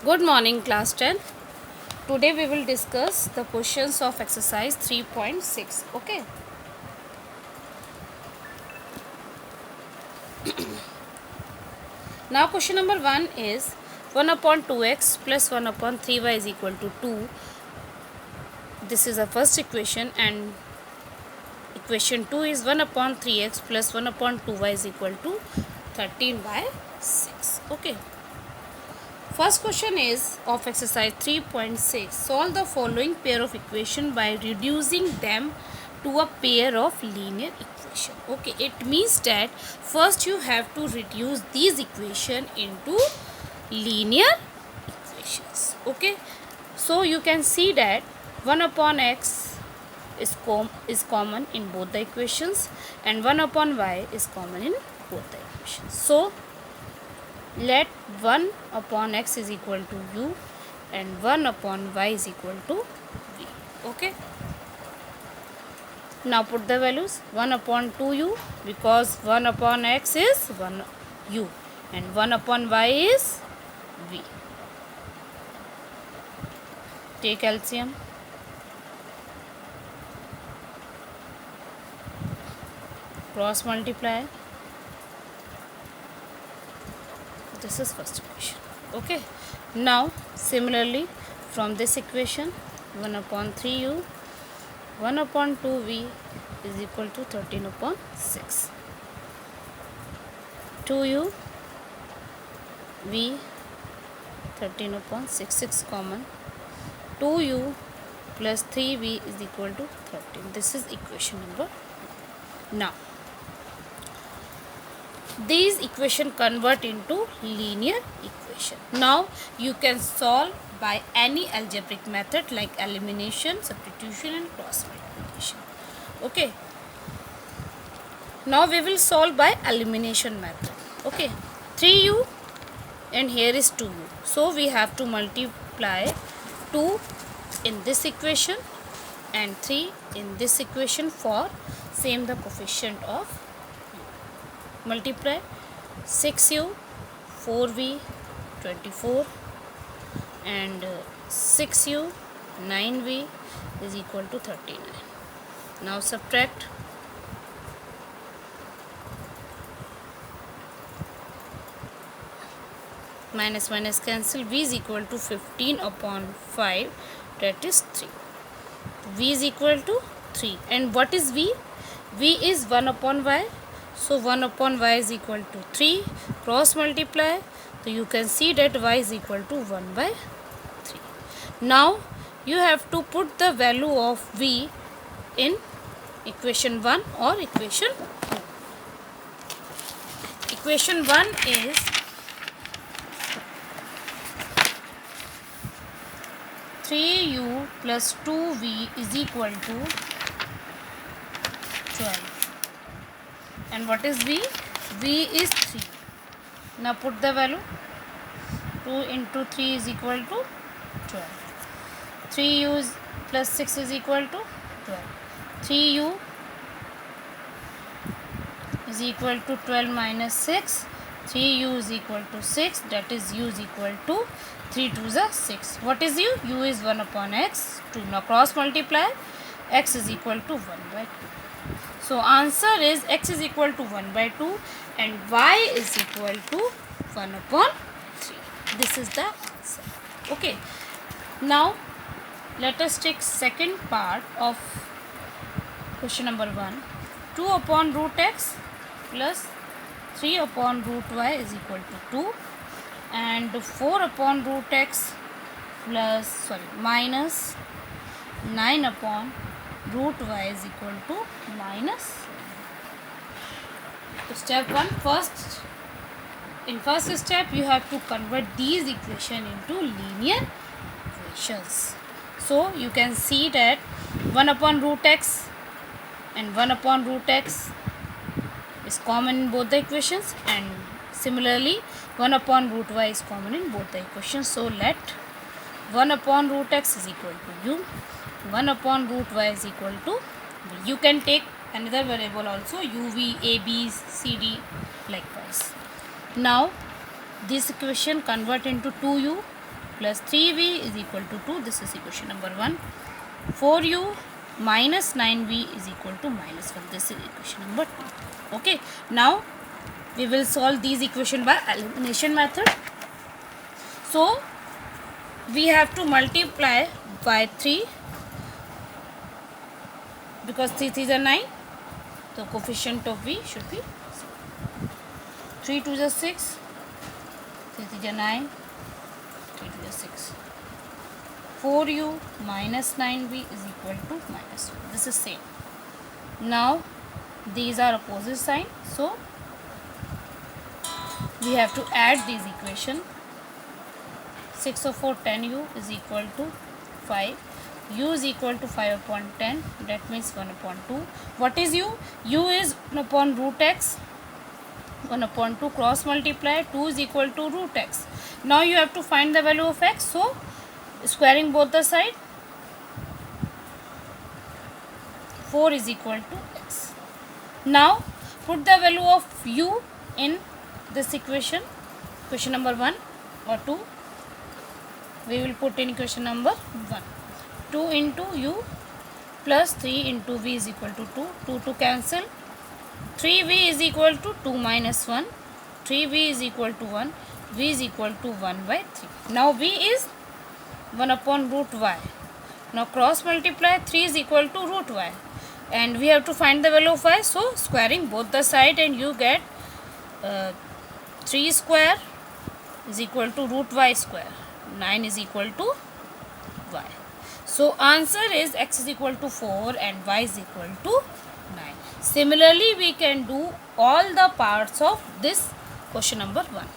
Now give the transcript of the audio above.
Good morning, class 10. Today we will discuss the questions of exercise 3.6. Okay. Now question number 1 is 1 upon 2x plus 1 upon 3y is equal to 2. This is the first equation, and equation 2 is 1 upon 3x plus 1 upon 2y is equal to 13 by 6. Okay. First question is of exercise 3.6. Solve the following pair of equation by reducing them to a pair of linear equation. Okay, it means that first you have to reduce these equation into linear equations. Okay, so you can see that 1 upon x is common in both the equations, and 1 upon y is common in both the equations. So let 1 upon x is equal to u and 1 upon y is equal to v. Okay. Now put the values. 1 upon 2u, because 1 upon x is 1 u and 1 upon y is v. Take LCM. Cross multiply. This is first equation. Okay. Now similarly from this equation, 1 upon 3u, 1 upon 2v is equal to 13 upon 6. 2u, v, 13 upon 6 common. 2u plus 3v is equal to 13. This is equation number 1. Now these equation convert into linear equation. Now you can solve by any algebraic method like elimination, substitution and cross multiplication. Okay. Now we will solve by elimination method. Okay. 3u and here is 2u. So we have to multiply 2 in this equation and 3 in this equation for same the coefficient of. Multiply 6u, 4v, 24 and 6u, 9v is equal to 39. Now subtract. Minus minus cancel. V is equal to 15 upon 5, that is 3. V is equal to 3. And what is V? V is 1 upon y. So 1 upon y is equal to 3. Cross multiply. So you can see that y is equal to 1 by 3. Now you have to put the value of v in equation 1 or equation 2. Equation 1 is 3u plus 2v is equal to 12. And what is v? V is 3. Now put the value. 2 into 3 is equal to 12. 3u plus 6 is equal to 12. 3u is equal to 12 minus 6. 3u is equal to 6. That is u is equal to 3 to the 6. What is u? U is 1 upon x. 2. Now cross multiply. X is equal to 1 by 2. So answer is x is equal to 1 by 2 and y is equal to 1 upon 3. This is the answer. Okay. Now let us take second part of question number 1. 2 upon root x plus 3 upon root y is equal to 2 and 4 upon root x minus 9 upon root y is equal to minus. So step 1, in first step you have to convert these equation into linear equations. So you can see that 1 upon root x and 1 upon root x is common in both the equations, and similarly 1 upon root y is common in both the equations. So let 1 upon root x is equal to u, 1 upon root y is equal to v. You can take another variable also, u, v, a, b, c, d likewise. Now this equation convert into 2u plus 3v is equal to 2. This is equation number 1. 4u minus 9v is equal to minus 1. This is equation number 2. Okay, now we will solve these equation by elimination method. So we have to multiply by 3 because 3 3s are 9. The coefficient of v should be 3 2s are 6, 3 3s are 9, 3 2s are 6. 4u minus 9v is equal to minus 1. This is same. Now these are opposite sign, so we have to add these equation. 6 of 4 10u is equal to 5. U is equal to 5 upon 10, that means 1 upon 2. What is u? U is 1 upon root x. 1 upon 2 cross multiply, 2 is equal to root x. Now you have to find the value of x, so squaring both the side, 4 is equal to x. Now put the value of u in this equation, equation number 1 or 2. We will put in equation number 1. 2 into u plus 3 into v is equal to 2. 2 to cancel. 3v is equal to 2 minus 1. 3v is equal to 1. v is equal to 1 by 3. Now v is 1 upon root y. Now cross multiply, 3 is equal to root y. And we have to find the value of y. So squaring both the side and you get 3 square is equal to root y square. 9 is equal to y. So answer is x is equal to 4 and y is equal to 9. Similarly, we can do all the parts of this question number 1.